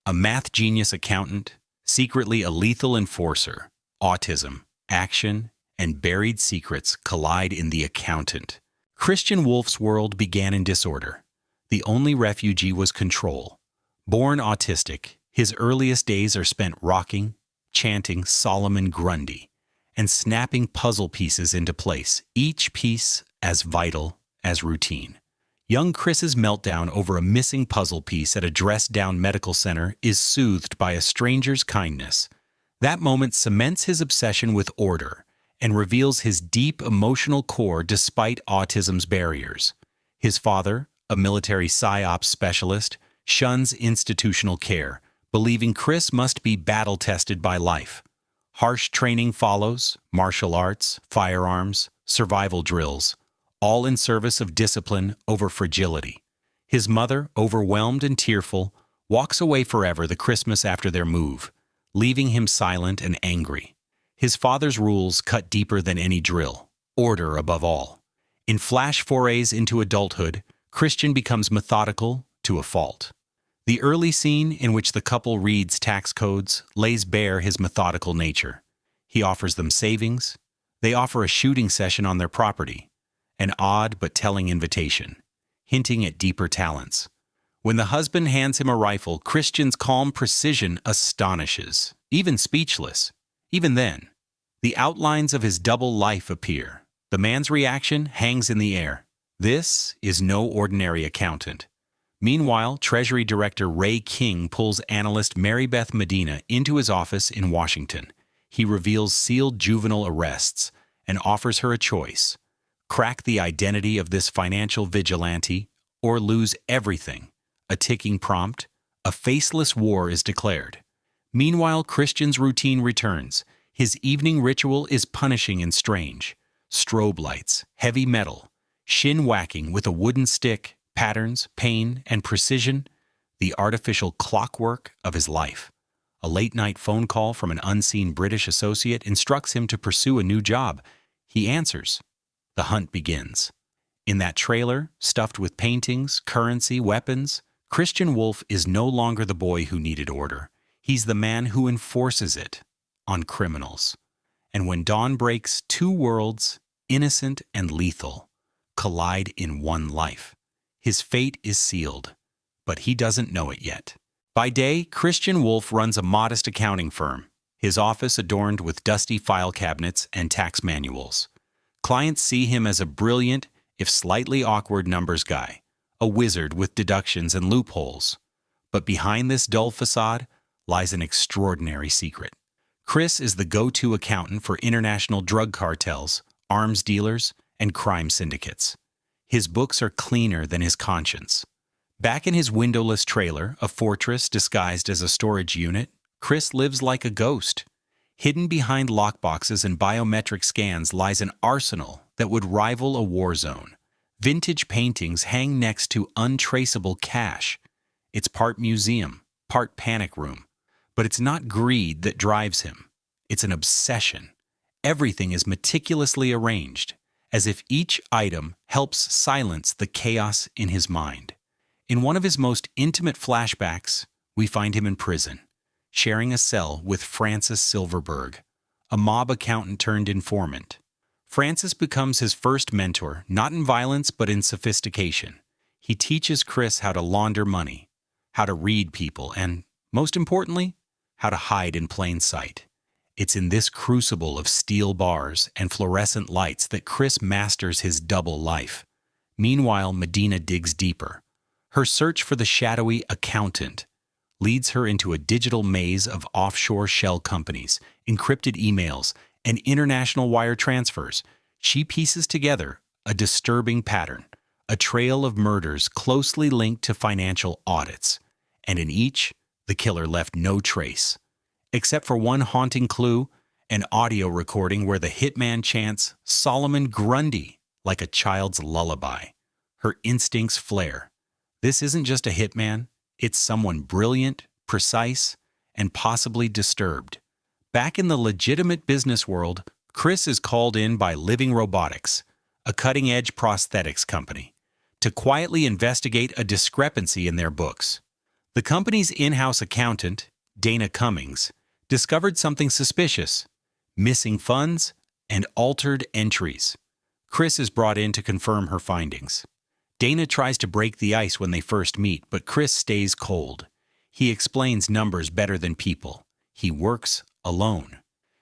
A math genius accountant, secretly a lethal enforcer, autism, action, and buried secrets collide in The Accountant. Christian Wolff's world began in disorder. The only refugee was control. Born autistic, his earliest days are spent rocking, chanting Solomon Grundy, and snapping puzzle pieces into place, each piece as vital as routine. Young Chris's meltdown over a missing puzzle piece at a dressed-down medical center is soothed by a stranger's kindness. That moment cements his obsession with order and reveals his deep emotional core despite autism's barriers. His father, a military psyops specialist, shuns institutional care, believing Chris must be battle-tested by life. Harsh training follows: martial arts, firearms, survival drills, all in service of discipline over fragility. His mother, overwhelmed and tearful, walks away forever the Christmas after their move, leaving him silent and angry. His father's rules cut deeper than any drill, order above all. In flash forays into adulthood, Christian becomes methodical to a fault. The early scene in which the couple reads tax codes lays bare his methodical nature. He offers them savings. They offer a shooting session on their property, an odd but telling invitation, hinting at deeper talents. When the husband hands him a rifle, Christian's calm precision astonishes, even speechless. Even then, the outlines of his double life appear. The man's reaction hangs in the air. This is no ordinary accountant. Meanwhile, Treasury Director Ray King pulls analyst Mary Beth Medina into his office in Washington. He reveals sealed juvenile arrests and offers her a choice: crack the identity of this financial vigilante or lose everything. A ticking prompt, a faceless war is declared. Meanwhile, Christian's routine returns. His evening ritual is punishing and strange. Strobe lights, heavy metal, shin whacking with a wooden stick, patterns, pain, and precision, the artificial clockwork of his life. A late-night phone call from an unseen British associate instructs him to pursue a new job. He answers. The hunt begins. In that trailer, stuffed with paintings, currency, weapons, Christian Wolff is no longer the boy who needed order. He's the man who enforces it on criminals. And when dawn breaks, two worlds, innocent and lethal, collide in one life. His fate is sealed, but he doesn't know it yet. By day, Christian Wolff runs a modest accounting firm, his office adorned with dusty file cabinets and tax manuals. Clients see him as a brilliant, if slightly awkward numbers guy, a wizard with deductions and loopholes. But behind this dull facade lies an extraordinary secret. Chris is the go-to accountant for international drug cartels, arms dealers, and crime syndicates. His books are cleaner than his conscience. Back in his windowless trailer, a fortress disguised as a storage unit, Chris lives like a ghost. Hidden behind lockboxes and biometric scans lies an arsenal that would rival a war zone. Vintage paintings hang next to untraceable cash. It's part museum, part panic room. But it's not greed that drives him. It's an obsession. Everything is meticulously arranged, as if each item helps silence the chaos in his mind. In one of his most intimate flashbacks, we find him in prison, sharing a cell with Francis Silverberg, a mob accountant turned informant. Francis becomes his first mentor, not in violence but in sophistication. He teaches Chris how to launder money, how to read people, and, most importantly, how to hide in plain sight. It's in this crucible of steel bars and fluorescent lights that Chris masters his double life. Meanwhile, Medina digs deeper. Her search for the shadowy accountant leads her into a digital maze of offshore shell companies, encrypted emails, and international wire transfers. She pieces together a disturbing pattern, a trail of murders closely linked to financial audits, and in each, the killer left no trace, except for one haunting clue, an audio recording where the hitman chants Solomon Grundy like a child's lullaby. Her instincts flare. This isn't just a hitman, it's someone brilliant, precise, and possibly disturbed. Back in the legitimate business world, Chris is called in by Living Robotics, a cutting-edge prosthetics company, to quietly investigate a discrepancy in their books. The company's in-house accountant, Dana Cummings, discovered something suspicious: missing funds and altered entries. Chris is brought in to confirm her findings. Dana tries to break the ice when they first meet, but Chris stays cold. He explains numbers better than people. He works alone.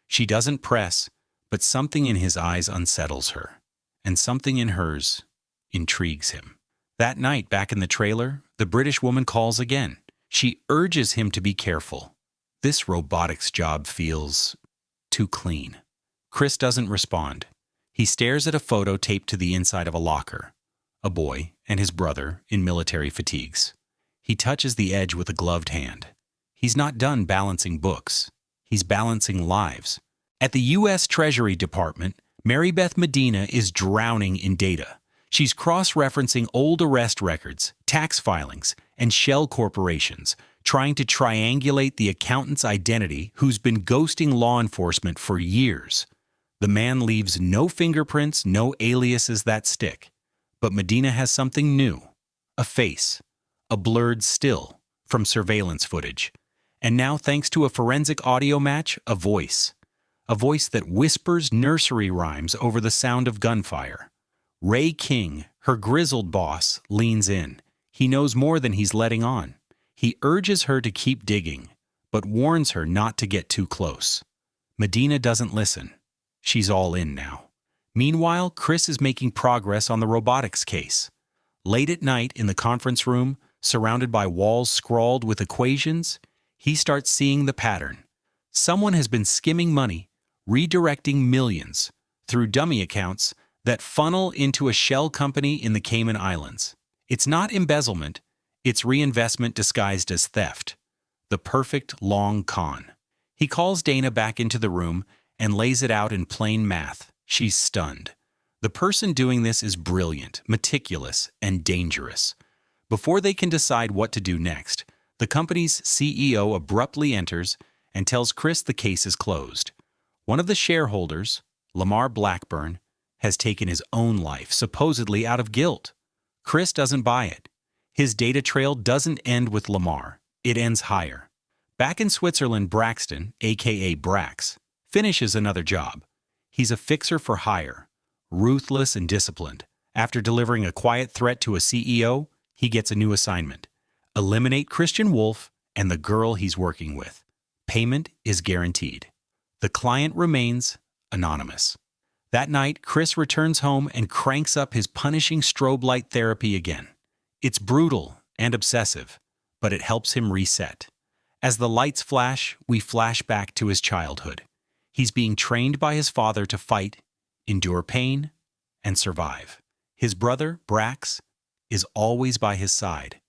She doesn't press, but something in his eyes unsettles her, and something in hers intrigues him. That night, back in the trailer, the British woman calls again. She urges him to be careful. This robotics job feels too clean. Chris doesn't respond. He stares at a photo taped to the inside of a locker. A boy and his brother in military fatigues. He touches the edge with a gloved hand. He's not done balancing books. He's balancing lives. At the U.S. Treasury Department, Mary Beth Medina is drowning in data. She's cross-referencing old arrest records, tax filings, and shell corporations, trying to triangulate the accountant's identity who's been ghosting law enforcement for years. The man leaves no fingerprints, no aliases that stick. But Medina has something new. A face. A blurred still from surveillance footage. And now, thanks to a forensic audio match, a voice. A voice that whispers nursery rhymes over the sound of gunfire. Ray King, her grizzled boss, leans in. He knows more than he's letting on. He urges her to keep digging, but warns her not to get too close. Medina doesn't listen. She's all in now. Meanwhile, Chris is making progress on the robotics case. Late at night in the conference room, surrounded by walls scrawled with equations, he starts seeing the pattern. Someone has been skimming money, redirecting millions through dummy accounts that funnel into a shell company in the Cayman Islands. It's not embezzlement, it's reinvestment disguised as theft. The perfect long con. He calls Dana back into the room and lays it out in plain math. She's stunned. The person doing this is brilliant, meticulous, and dangerous. Before they can decide what to do next, the company's CEO abruptly enters and tells Chris the case is closed. One of the shareholders, Lamar Blackburn, has taken his own life, supposedly out of guilt. Chris doesn't buy it. His data trail doesn't end with Lamar. It ends higher. Back in Switzerland, Braxton, aka Brax, finishes another job. He's a fixer for hire, ruthless and disciplined. After delivering a quiet threat to a CEO, he gets a new assignment. Eliminate Christian Wolff and the girl he's working with. Payment is guaranteed. The client remains anonymous. That night, Chris returns home and cranks up his punishing strobe light therapy again. It's brutal and obsessive, but it helps him reset. As the lights flash, we flash back to his childhood. He's being trained by his father to fight, endure pain, and survive. His brother, Brax, is always by his side.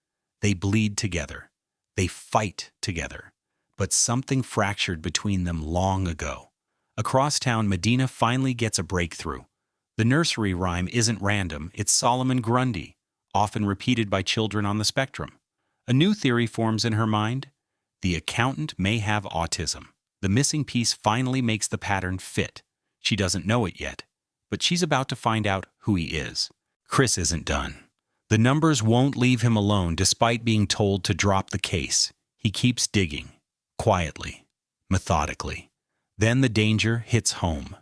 They bleed together. They fight together. But something fractured between them long ago. Across town, Medina finally gets a breakthrough. The nursery rhyme isn't random, it's Solomon Grundy, often repeated by children on the spectrum. A new theory forms in her mind. The accountant may have autism. The missing piece finally makes the pattern fit. She doesn't know it yet, but she's about to find out who he is. Chris isn't done. The numbers won't leave him alone despite being told to drop the case. He keeps digging, quietly, methodically. Then the danger hits home.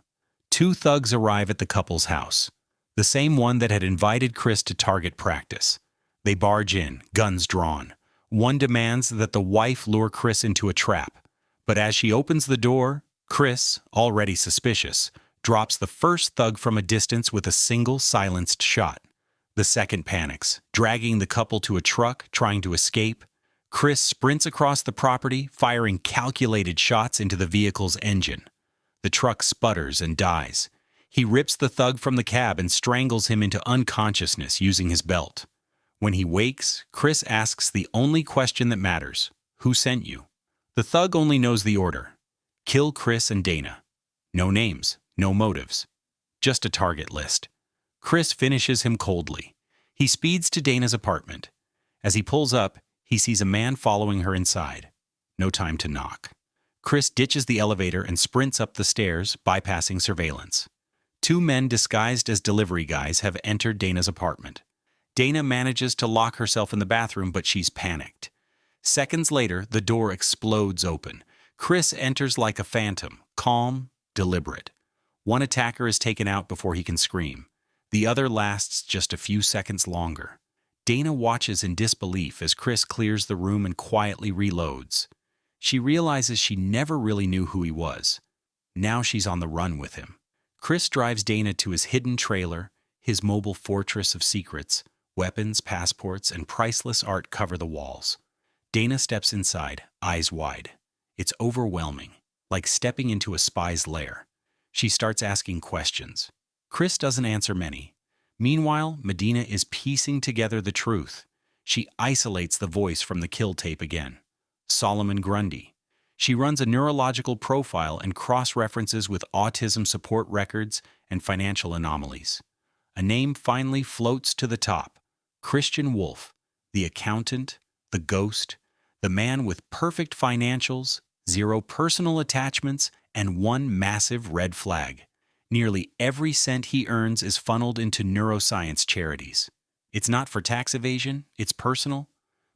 Two thugs arrive at the couple's house, the same one that had invited Chris to target practice. They barge in, guns drawn. One demands that the wife lure Chris into a trap. But as she opens the door, Chris, already suspicious, drops the first thug from a distance with a single silenced shot. The second panics, dragging the couple to a truck, trying to escape. Chris sprints across the property, firing calculated shots into the vehicle's engine. The truck sputters and dies. He rips the thug from the cab and strangles him into unconsciousness using his belt. When he wakes, Chris asks the only question that matters: who sent you? The thug only knows the order: kill Chris and Dana. No names, no motives, just a target list. Chris finishes him coldly. He speeds to Dana's apartment. As he pulls up, he sees a man following her inside. No time to knock. Chris ditches the elevator and sprints up the stairs, bypassing surveillance. Two men disguised as delivery guys have entered Dana's apartment. Dana manages to lock herself in the bathroom, but she's panicked. Seconds later, the door explodes open. Chris enters like a phantom, calm, deliberate. One attacker is taken out before he can scream. The other lasts just a few seconds longer. Dana watches in disbelief as Chris clears the room and quietly reloads. She realizes she never really knew who he was. Now she's on the run with him. Chris drives Dana to his hidden trailer, his mobile fortress of secrets. Weapons, passports, and priceless art cover the walls. Dana steps inside, eyes wide. It's overwhelming, like stepping into a spy's lair. She starts asking questions. Chris doesn't answer many. Meanwhile, Medina is piecing together the truth. She isolates the voice from the kill tape again. Solomon Grundy. She runs a neurological profile and cross-references with autism support records and financial anomalies. A name finally floats to the top. Christian Wolff, the accountant, the ghost, the man with perfect financials, zero personal attachments, and one massive red flag. Nearly every cent he earns is funneled into neuroscience charities. It's not for tax evasion, it's personal.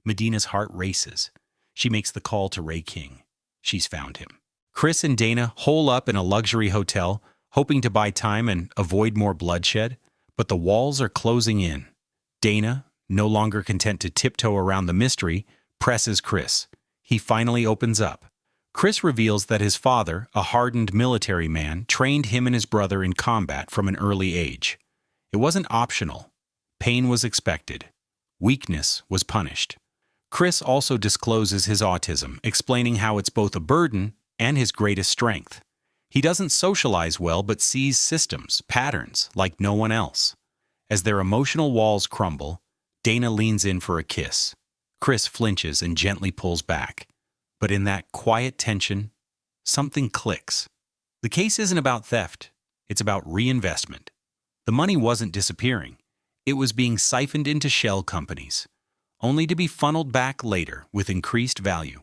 Medina's heart races. She makes the call to Ray King. She's found him. Chris and Dana hole up in a luxury hotel, hoping to buy time and avoid more bloodshed, but the walls are closing in. Dana, no longer content to tiptoe around the mystery, presses Chris. He finally opens up. Chris reveals that his father, a hardened military man, trained him and his brother in combat from an early age. It wasn't optional. Pain was expected. Weakness was punished. Chris also discloses his autism, explaining how it's both a burden and his greatest strength. He doesn't socialize well but sees systems, patterns, like no one else. As their emotional walls crumble, Dana leans in for a kiss. Chris flinches and gently pulls back. But in that quiet tension, something clicks. The case isn't about theft. It's about reinvestment. The money wasn't disappearing. It was being siphoned into shell companies, only to be funneled back later with increased value.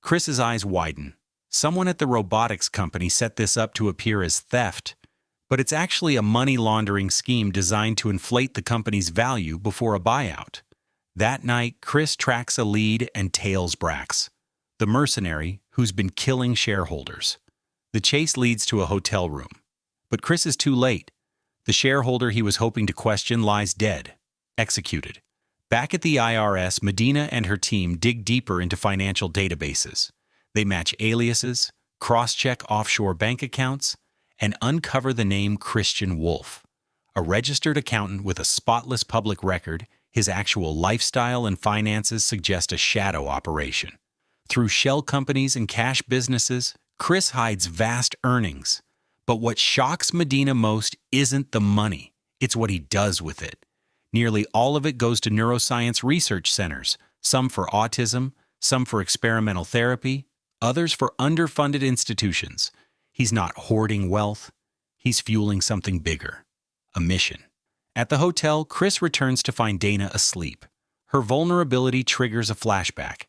Chris's eyes widen. Someone at the robotics company set this up to appear as theft, but it's actually a money laundering scheme designed to inflate the company's value before a buyout. That night, Chris tracks a lead and tails Brax, the mercenary who's been killing shareholders. The chase leads to a hotel room. But Chris is too late. The shareholder he was hoping to question lies dead, executed. Back at the IRS, Medina and her team dig deeper into financial databases. They match aliases, cross-check offshore bank accounts, and uncover the name Christian Wolff. A registered accountant with a spotless public record, his actual lifestyle and finances suggest a shadow operation. Through shell companies and cash businesses, Chris hides vast earnings. But what shocks Medina most isn't the money, it's what he does with it. Nearly all of it goes to neuroscience research centers, some for autism, some for experimental therapy, others for underfunded institutions. He's not hoarding wealth, he's fueling something bigger, a mission. At the hotel, Chris returns to find Dana asleep. Her vulnerability triggers a flashback.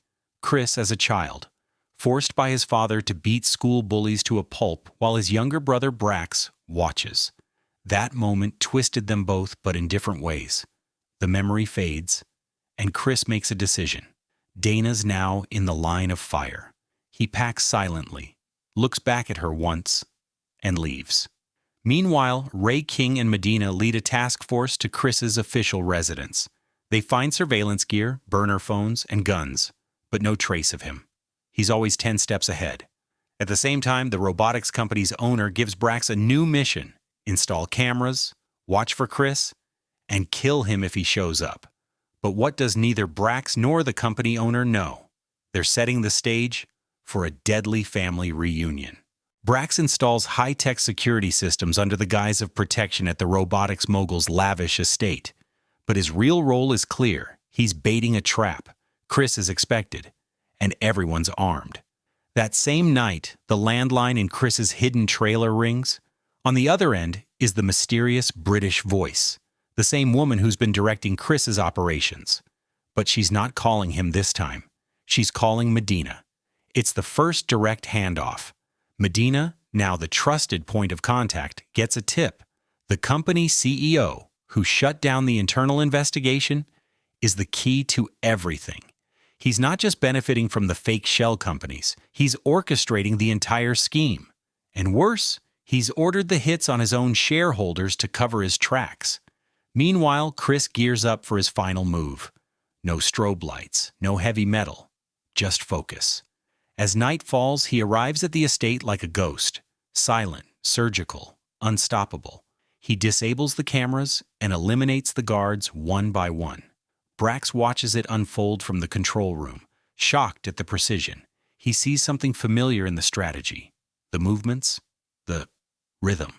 Chris as a child, forced by his father to beat school bullies to a pulp while his younger brother Brax watches. That moment twisted them both, but in different ways. The memory fades, and Chris makes a decision. Dana's now in the line of fire. He packs silently, looks back at her once, and leaves. Meanwhile, Ray King and Medina lead a task force to Chris's official residence. They find surveillance gear, burner phones, and guns, but no trace of him. He's always 10 steps ahead. At the same time, the robotics company's owner gives Brax a new mission: install cameras, watch for Chris, and kill him if he shows up. But what does neither Brax nor the company owner know? They're setting the stage for a deadly family reunion. Brax installs high-tech security systems under the guise of protection at the robotics mogul's lavish estate. But his real role is clear. He's baiting a trap. Chris is expected, and everyone's armed. That same night, the landline in Chris's hidden trailer rings. On the other end is the mysterious British voice, the same woman who's been directing Chris's operations. But she's not calling him this time. She's calling Medina. It's the first direct handoff. Medina, now the trusted point of contact, gets a tip. The company CEO, who shut down the internal investigation, is the key to everything. He's not just benefiting from the fake shell companies, he's orchestrating the entire scheme. And worse, he's ordered the hits on his own shareholders to cover his tracks. Meanwhile, Chris gears up for his final move. No strobe lights, no heavy metal, just focus. As night falls, he arrives at the estate like a ghost, silent, surgical, unstoppable. He disables the cameras and eliminates the guards one by one. Brax watches it unfold from the control room, shocked at the precision. He sees something familiar in the strategy, the movements, the rhythm.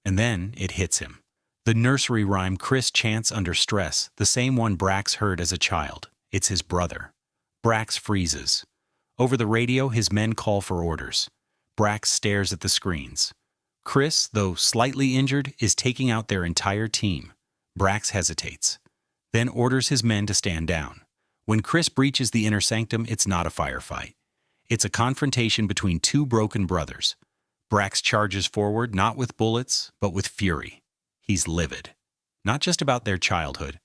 And then it hits him. The nursery rhyme Chris chants under stress, the same one Brax heard as a child. It's his brother. Brax freezes. Over the radio, his men call for orders. Brax stares at the screens. Chris, though slightly injured, is taking out their entire team. Brax hesitates, then orders his men to stand down. When Chris breaches the inner sanctum, it's not a firefight. It's a confrontation between two broken brothers. Brax charges forward, not with bullets, but with fury. He's livid. Not just about their childhood,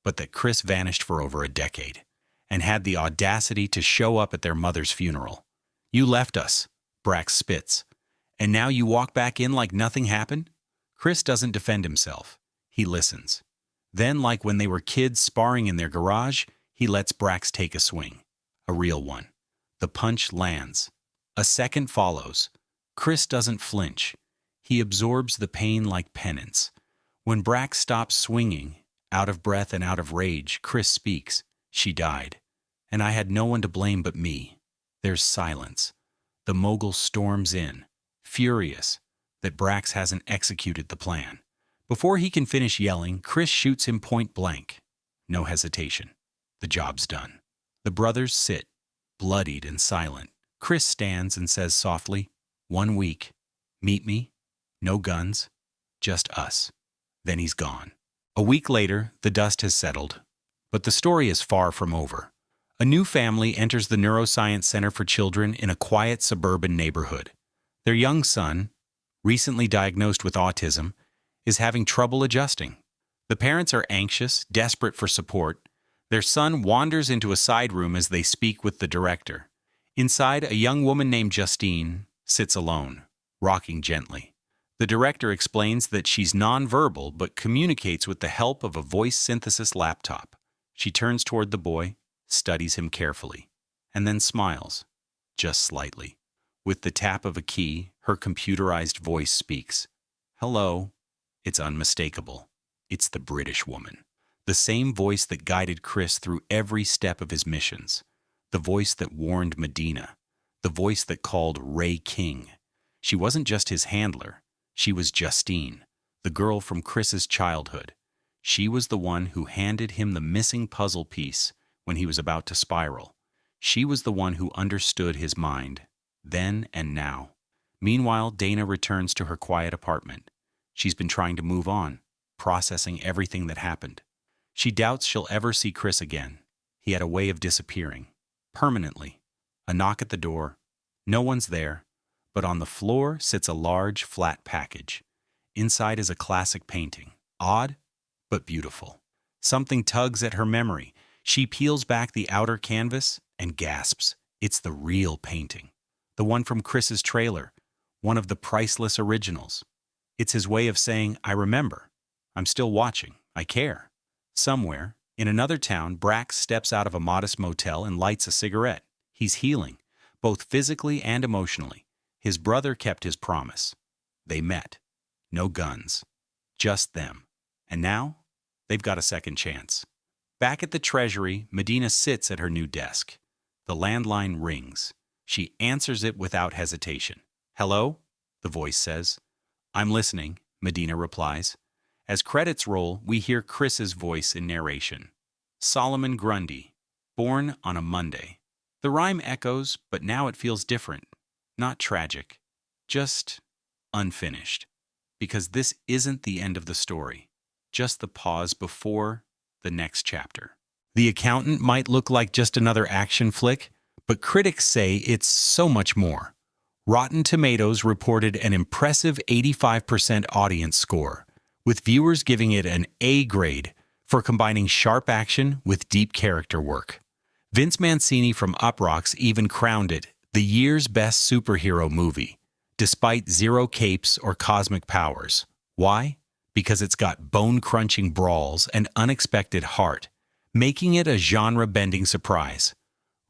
but that Chris vanished for over a decade and had the audacity to show up at their mother's funeral. You left us, Brax spits. And now you walk back in like nothing happened? Chris doesn't defend himself. He listens. Then, like when they were kids sparring in their garage, he lets Brax take a swing. A real one. The punch lands. A second follows. Chris doesn't flinch. He absorbs the pain like penance. When Brax stops swinging, out of breath and out of rage, Chris speaks. She died. And I had no one to blame but me. There's silence. The mogul storms in, furious that Brax hasn't executed the plan. Before he can finish yelling, Chris shoots him point blank. No hesitation. The job's done. The brothers sit, bloodied and silent. Chris stands and says softly, 1 week. Meet me. No guns. Just us. Then he's gone. A week later, the dust has settled. But the story is far from over. A new family enters the Neuroscience Center for Children in a quiet suburban neighborhood. Their young son, recently diagnosed with autism, is having trouble adjusting. The parents are anxious, desperate for support. Their son wanders into a side room as they speak with the director. Inside, a young woman named Justine sits alone, rocking gently. The director explains that she's nonverbal but communicates with the help of a voice synthesis laptop. She turns toward the boy, studies him carefully, and then smiles, just slightly. With the tap of a key, her computerized voice speaks. Hello. It's unmistakable. It's the British woman. The same voice that guided Chris through every step of his missions. The voice that warned Medina. The voice that called Ray King. She wasn't just his handler. She was Justine, the girl from Chris's childhood. She was the one who handed him the missing puzzle piece when he was about to spiral. She was the one who understood his mind, then and now. Meanwhile, Dana returns to her quiet apartment. She's been trying to move on, processing everything that happened. She doubts she'll ever see Chris again. He had a way of disappearing. Permanently. A knock at the door. No one's there, but on the floor sits a large, flat package. Inside is a classic painting. Odd, but beautiful. Something tugs at her memory. She peels back the outer canvas and gasps. It's the real painting. The one from Chris's trailer. One of the priceless originals. It's his way of saying, I remember. I'm still watching. I care. Somewhere, in another town, Brax steps out of a modest motel and lights a cigarette. He's healing, both physically and emotionally. His brother kept his promise. They met. No guns. Just them. And now, they've got a second chance. Back at the treasury, Medina sits at her new desk. The landline rings. She answers it without hesitation. Hello? The voice says. I'm listening, Medina replies. As credits roll, we hear Chris's voice in narration. Solomon Grundy, born on a Monday. The rhyme echoes, but now it feels different. Not tragic, just unfinished. Because this isn't the end of the story, just the pause before the next chapter. The Accountant might look like just another action flick, but critics say it's so much more. Rotten Tomatoes reported an impressive 85% audience score, with viewers giving it an A grade for combining sharp action with deep character work. Vince Mancini from Uproxx even crowned it the year's best superhero movie, despite zero capes or cosmic powers. Why? Because it's got bone-crunching brawls and unexpected heart, making it a genre-bending surprise.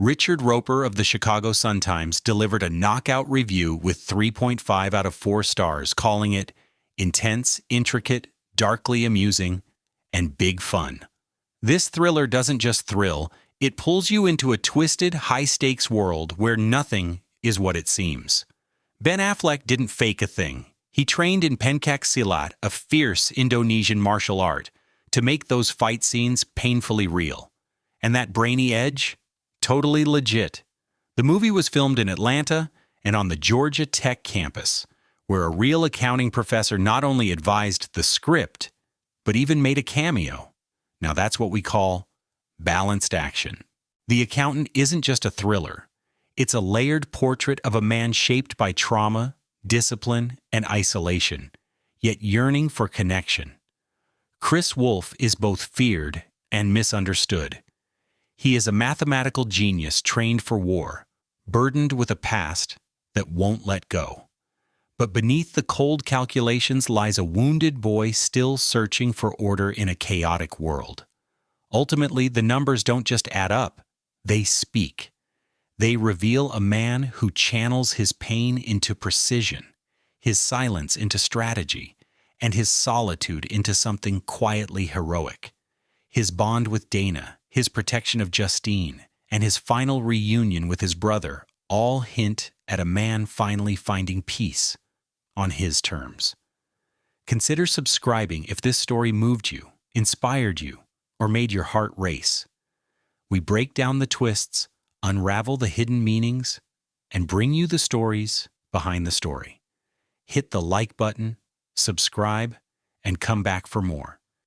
Richard Roper of the Chicago Sun-Times delivered a knockout review with 3.5 out of 4 stars, calling it intense, intricate, darkly amusing, and big fun. This thriller doesn't just thrill, it pulls you into a twisted, high-stakes world where nothing is what it seems. Ben Affleck didn't fake a thing. He trained in pencak silat, a fierce Indonesian martial art, to make those fight scenes painfully real. And that brainy edge? Totally legit. The movie was filmed in Atlanta and on the Georgia Tech campus, where a real accounting professor not only advised the script, but even made a cameo. Now that's what we call balanced action. The Accountant isn't just a thriller. It's a layered portrait of a man shaped by trauma, discipline, and isolation, yet yearning for connection. Chris Wolff is both feared and misunderstood. He is a mathematical genius trained for war, burdened with a past that won't let go. But beneath the cold calculations lies a wounded boy still searching for order in a chaotic world. Ultimately, the numbers don't just add up, they speak. They reveal a man who channels his pain into precision, his silence into strategy, and his solitude into something quietly heroic. His bond with Dana, his protection of Justine, and his final reunion with his brother all hint at a man finally finding peace on his terms. Consider subscribing if this story moved you, inspired you, or made your heart race. We break down the twists, unravel the hidden meanings, and bring you the stories behind the story. Hit the like button, subscribe, and come back for more.